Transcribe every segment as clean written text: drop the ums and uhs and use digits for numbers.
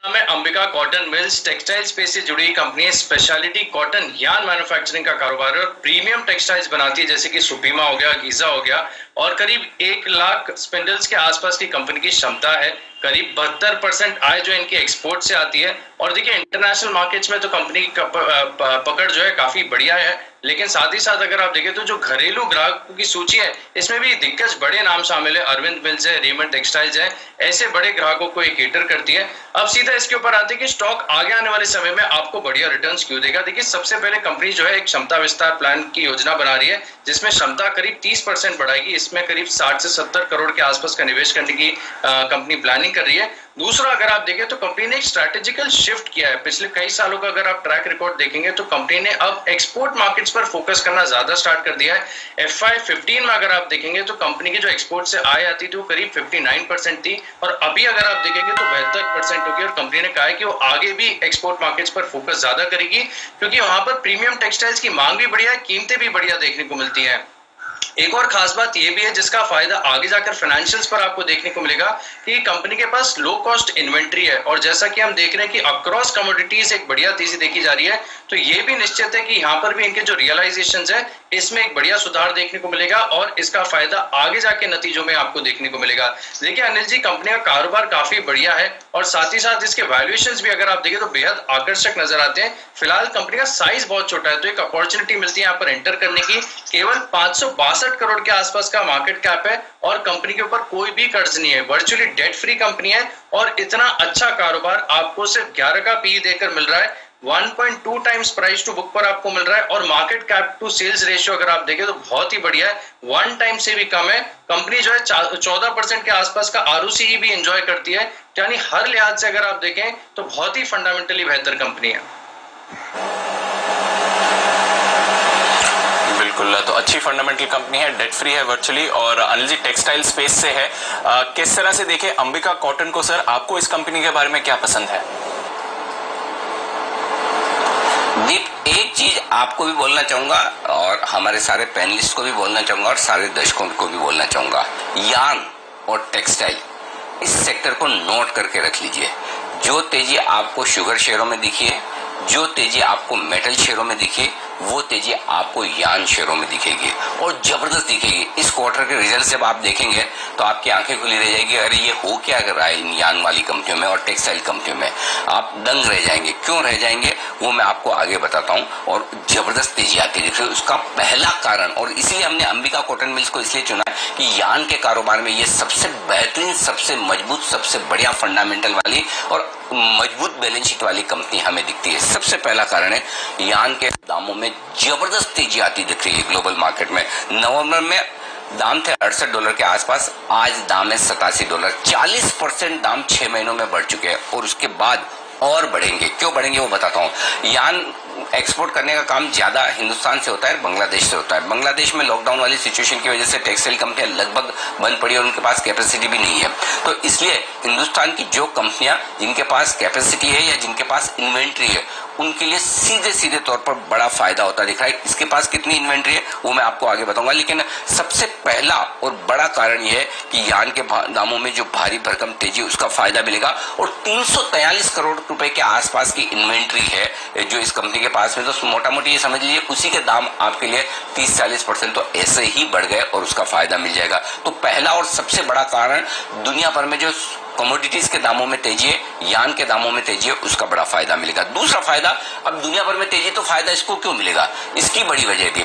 में Ambika cotton mills textile space से जुड़ी कंपनी है। स्पेशलिटी कॉटन यार्न मैन्युफैक्चरिंग का कारोबार है और प्रीमियम टेक्सटाइल्स बनाती है, जैसे कि सुपीमा हो गया, गीजा हो गया, और करीब 1 लाख स्पिंडल्स के आसपास की कंपनी की क्षमता है। करीब 72% आय जो इनकी एक्सपोर्ट से आती है। और देखिए, इंटरनेशनल मार्केट्स में तो कंपनी की पकड़ जो है काफी बढ़िया है, लेकिन साथ ही साथ अगर आप देखें तो जो घरेलू ग्राहकों की सूची है, इसमें भी दिग्गज बड़े नाम शामिल है। अरविंद मिल्स है, रेमंड टेक्सटाइल्स है, ऐसे बड़े ग्राहकों को ये केटर करती है। अब सीधा इसके ऊपर आते हैं कि स्टॉक आगे आने वाले समय में आपको बढ़िया रिटर्न्स क्यों देगा। देखिए, सबसे पहले कंपनी जो है एक क्षमता विस्तार प्लान की योजना बना रही है, जिसमें क्षमता करीब 30% बढ़ाएगी। इसमें करीब 60 से 70 करोड़ के आसपास का निवेश करने की कंपनी प्लानिंग कर रही है। दूसरा, अगर आप देखें तो कंपनी ने एक स्ट्रैटेजिकल शिफ्ट किया है। पिछले कई सालों का अगर आप ट्रैक रिकॉर्ड देखेंगे तो कंपनी ने अब एक्सपोर्ट मार्केट्स पर फोकस करना ज्यादा स्टार्ट कर दिया है। FY15 में अगर आप देखेंगे तो कंपनी की जो एक्सपोर्ट से आय आती थी वो करीब 59% थी, और अभी अगर आप देखेंगे तो 72% होगी। और कंपनी ने कहा है कि वो आगे भी एक्सपोर्ट मार्केट्स पर फोकस ज्यादा करेगी, क्योंकि वहां पर प्रीमियम टेक्सटाइल्स की मांग भी बढ़िया है, कीमतें भी बढ़िया देखने को मिलती है। एक और खास बात यह भी है, जिसका फायदा आगे जाकर फाइनेंशियल्स पर आपको देखने को मिलेगा, कि कंपनी के पास लो कॉस्ट इन्वेंट्री है। और जैसा कि हम देख रहे हैं कि अक्रॉस कमोडिटीज एक बढ़िया तेजी देखी जा रही है, तो ये भी निश्चित है कि यहाँ पर भी इनके जो रियलाइजेशंस है, इसमें एक बढ़िया सुधार देखने को मिलेगा, और इसका फायदा आगे जाके नतीजों में आपको देखने को मिलेगा। देखिए अनिल जी, कंपनी का कारोबार काफी बढ़िया है, और साथ ही साथ इसके वैल्यूएशंस भी अगर आप देखें तो बेहद आकर्षक नजर आते हैं। फिलहाल कंपनी का साइज बहुत छोटा है, तो एक अपॉर्चुनिटी मिलती है यहाँ पर एंटर करने की। केवल 562 करोड़ के आसपास का मार्केट कैप है, और कंपनी के ऊपर कोई भी कर्ज नहीं है, वर्चुअली डेट फ्री कंपनी है, और इतना अच्छा कारोबार आपको सिर्फ 11 का पी देकर मिल रहा है। 1.2 टाइम्स प्राइस टू बुक पर आपको मिल रहा है, और market cap to sales ratio अगर आप देखें तो बहुत ही बढ़िया है, 1 टाइम से भी कम है। कंपनी जो है 14% के आसपास का ROCE भी एंजॉय करती है, यानी हर लिहाज से अगर आप देखें तो बहुत ही फंडामेंटली बेहतर कंपनी है। बिल्कुल, तो अच्छी फंडामेंटल कंपनी है, डेट फ्री है वर्चुअली, और अनिल जी टेक्सटाइल स्पेस से है। किस तरह से देखें अंबिका कॉटन को सर, आपको इस कंपनी के बारे में क्या पसंद है? दीप, एक चीज आपको भी बोलना चाहूंगा और हमारे सारे पैनलिस्ट को भी बोलना चाहूंगा और सारे दर्शकों को भी बोलना चाहूंगा, यार्न और टेक्सटाइल इस सेक्टर को नोट करके रख लीजिए। जो तेजी आपको शुगर शेयरों में दिखी है, जो तेजी आपको मेटल शेयरों में दिखी, वो तेजी आपको यार्न शेयरों में दिखेगी, और जबरदस्त दिखेगी। इस क्वार्टर के रिजल्ट जब आप देखेंगे तो आपकी आंखें खुली रह जाएगी, अरे ये हो क्या कर रहा है इन यार्न वाली कंपनियों में और टेक्सटाइल कंपनियों में। आप दंग रह जाएंगे। क्यों रह जाएंगे वो मैं आपको आगे बताता हूँ, और जबरदस्त तेजी आती है। उसका पहला कारण, और इसलिए हमने अंबिका कॉटन मिल्स को इसलिए चुना कि यार्न के कारोबार में ये सबसे बेहतरीन, सबसे मजबूत, सबसे बढ़िया फंडामेंटल वाली और मजबूत बैलेंस शीट वाली कंपनी हमें दिखती है। सबसे पहला कारण है यार्न के दामों में जबरदस्त तेजी आती दिख रही है ग्लोबल मार्केट में। नवंबर में दाम थे $68 के आसपास, आज दाम है $87। 40% दाम 6 महीनों में बढ़ चुके हैं, और उसके बाद और बढ़ेंगे। क्यों बढ़ेंगे वो बताता हूँ। यार्न एक्सपोर्ट करने का काम ज्यादा हिंदुस्तान से होता है, बांग्लादेश से होता है। बांग्लादेश में लॉकडाउन वाली सिचुएशन की वजह से टेक्सटाइल कंपनियां लगभग बंद पड़ी और उनके पास कैपेसिटी भी नहीं है। तो इसलिए हिंदुस्तान की जो कंपनियां जिनके पास कैपेसिटी है या जिनके पास इन्वेंट्री है, उनके लिए सीधे सीधे तौर पर बड़ा फायदा होता दिख रहा है। इसके पास कितनी इन्वेंट्री है वो मैं आपको आगे बताऊंगा, लेकिन सबसे पहला और बड़ा कारण यह है कि यार्न के दामों में जो भारी भरकम तेजी, उसका फायदा मिलेगा। और 343 करोड़ रुपए के आसपास की इन्वेंट्री है जो इस कंपनी के पास में, तो मोटा मोटी ये समझ लीजिए उसी के दाम आपके लिए 30-40% तो ऐसे ही बढ़ गए, और उसका फायदा मिल जाएगा। तो पहला और सबसे बड़ा कारण दुनिया भर में जो कमोडिटीज के दामों में तेजी है, यार्न के दामों में तेजी है, उसका बड़ा फायदा मिलेगा। दूसरा फायदा, अब दुनिया भर में तेजी, तो फायदा इसको क्यों मिलेगा? इसकी बड़ी वजह थी,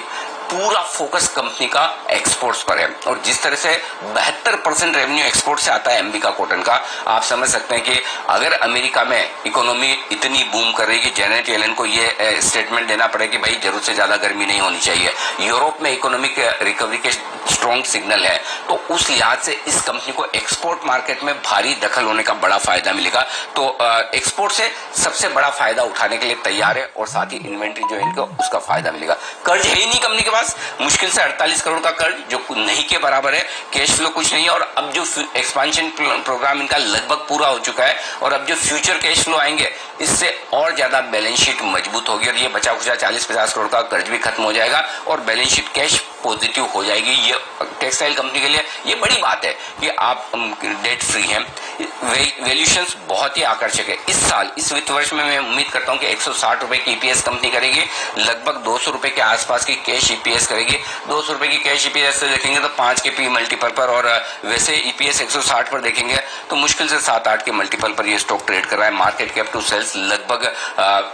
पूरा फोकस कंपनी का एक्सपोर्ट्स पर है, और जिस तरह से 72% रेवेन्यू एक्सपोर्ट से आता है अंबिका कॉटन का, आप समझ सकते हैं कि अगर अमेरिका में इकोनॉमी इतनी बूम कर रही है कि जेनेट येलेन को ये स्टेटमेंट देना पड़े कि भाई जरूरत से ज्यादा गर्मी नहीं होनी चाहिए, यूरोप में इकोनॉमिक रिकवरी के स्ट्रॉन्ग सिग्नल है, तो उस लिहाज से इस कंपनी को एक्सपोर्ट मार्केट में भारी दखल होने का बड़ा फायदा मिलेगा। तो एक्सपोर्ट से सबसे बड़ा फायदा उठाने के लिए तैयार है, और साथ ही इन्वेंट्री जो है इनको, उसका फायदा मिलेगा। कर्ज है ही नहीं कंपनी के पास, मुश्किल से 48 करोड़ का कर्ज, जो नहीं के बराबर है। कैश फ्लो कुछ नहीं है, और अब जो एक्सपांशन प्रोग्राम इनका लगभग पूरा हो चुका है, और अब जो फ्यूचर कैश फ्लो आएंगे इससे और ज्यादा बैलेंस शीट मजबूत होगी, और ये बचा खुचा 40-50 करोड़ का कर्ज भी खत्म हो जाएगा, और बैलेंस शीट कैश पॉजिटिव हो जाएगी। ये टेक्सटाइल कंपनी के लिए ये बड़ी बात है कि आप डेट फ्री हैं। वैल्यूएशंस बहुत ही आकर्षक है। इस साल इस वित्त वर्ष में मैं उम्मीद करता हूं कि 160 रुपए की ईपीएस कंपनी करेगी, लगभग 200 रुपए के आसपास की कैश ईपीएस करेगी। 200 रुपए की कैश ईपीएस से देखेंगे तो 5 के पी मल्टीपल पर, और वैसे ईपीएस 160 पर देखेंगे तो मुश्किल से 7-8 के मल्टीपल पर ये स्टॉक ट्रेड कर रहा है। मार्केट कैप टू सेल्स लगभग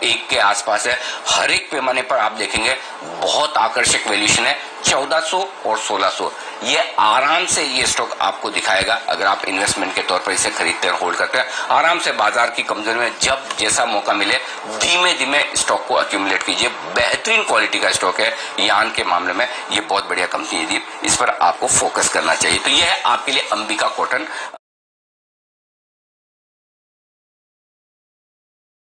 1 के आसपास है। हर एक पैमाने पर आप देखेंगे बहुत आकर्षक वैल्यूएशन है, 1400 और 1600। ये आराम से ये स्टॉक आपको दिखाएगा अगर आप इन्वेस्टमेंट के तौर पर इसे खरीदते हैं, होल्ड करते हैं। आराम से बाजार की कमजोरी में जब जैसा मौका मिले धीमे धीमे स्टॉक को अक्यूमुलेट कीजिए। बेहतरीन क्वालिटी का स्टॉक है यान के मामले में, ये बहुत बढ़िया कंपनी है, इस पर आपको फोकस करना चाहिए। तो ये है आपके लिए अंबिका कॉटन।